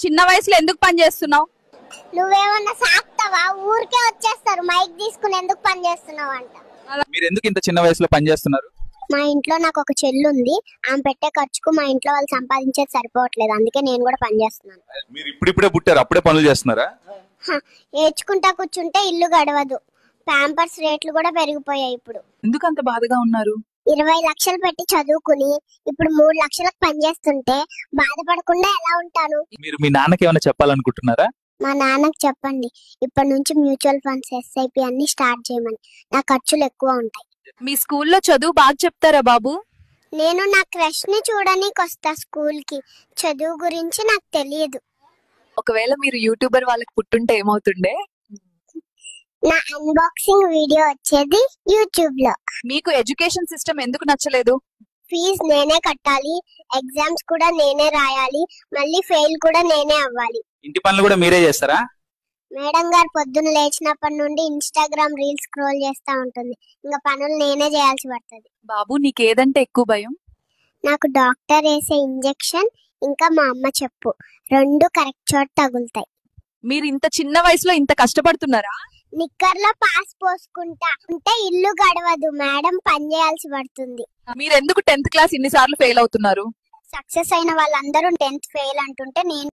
చిన్న వయసులో ఎందుకు పని చేస్తున్నావు? నువ్వేమన్నా సాక్తావా? ఊరికే వచ్చేస్తారు మైక్ తీసుకుని ఎందుకు పని చేస్తున్నావు అంట. మీరు ఎందుకు ఇంత చిన్న వయసులో పని చేస్తున్నారు? మా ఇంట్లో నాకు ఒక చెల్లి ఉంది, ఆమె పెట్టే ఖర్చుకు మా ఇంట్లో వాళ్ళు సంపాదించేది సరిపోవట్లేదు, అందుకే నేను కూడా పని చేస్తున్నాను. మీరు ఇప్పుడిప్పుడే పుట్టారు, అప్పుడే పనులు చేస్తున్నారా? ఏడ్చుకుంటా కూర్చుంటే ఇల్లు గడవదు, ప్యాంపర్స్ రేట్లు కూడా పెరిగిపోయాయి. ఇప్పుడు ఎందుకు అంత బాధగా ఉన్నారు? 20 లక్షలు పెట్టి చదువుకుని ఇప్పుడు 3 లక్షలకు పని చేస్తుంటే బాధపడకుండా ఎలా ఉంటాను? మీరు మీ నాన్నకి ఏమైనా చెప్పాలనుకుంటున్నారా? మా నాన్నకు చెప్పండి, ఇప్పటి నుంచి మ్యూచువల్ ఫండ్స్, ఎస్ఐపి అన్ని స్టార్ట్ చేయమని. నా ఖర్చులు ఎక్కువ ఉంటాయి. మీ స్కూల్లో చదువు బాగా చెప్తారా బాబు? నేను నా క్రష్ ని చూడడానికి వస్తా స్కూల్ కి, చదువు గురించి నాకు తెలియదు. ఒకవేళ మీరు యూట్యూబర్ వాళ్ళకి పుట్టుంటే ఏమవుతుండే? నా అన్బాక్సింగ్ వీడియో వచ్చేది యూట్యూబ్ లో. మీకు ఎడ్యుకేషన్ సిస్టమ్ ఎందుకు నచ్చలేదు? ఫీజు నేనే కట్టాలి, ఎగ్జామ్స్ కూడా నేనే రాయాలి, మళ్ళీ ఫెయిల్ కూడా నేనే అవ్వాలి. ఇంటి పనులు కూడా మీరే చేస్తారా? మేడం గారు పొద్దున్న లేచినప్పటి నుండి ఇన్స్టాగ్రామ్ రీల్స్ స్క్రోల్ చేస్తా ఉంటుంది, ఇంకా పనులు నేనే చేయాల్సి పడుతుంది. బాబు నీకేదంటే ఎక్కువ భయం? నాకు డాక్టర్ వేసే ఇంజెక్షన్, ఇంకా మా అమ్మ చెప్పు, రెండు కరెక్ట్ చోట తగులుతాయి. మీరు ఇంత చిన్న వయసులో ఇంత కష్టపడుతున్నారా? నిక్కర్లో పాస్ పోసుకుంటా ఉంటే ఇల్లు గడవదు, మేడం పని చేయాల్సి పడుతుంది. మీరు ఎందుకు 10th క్లాస్ ఇన్నిసార్లు ఫెయిల్ అవుతున్నారు? సక్సెస్ అయిన వాళ్ళందరూ 10th ఫెయిల్ అంటుంటే నేను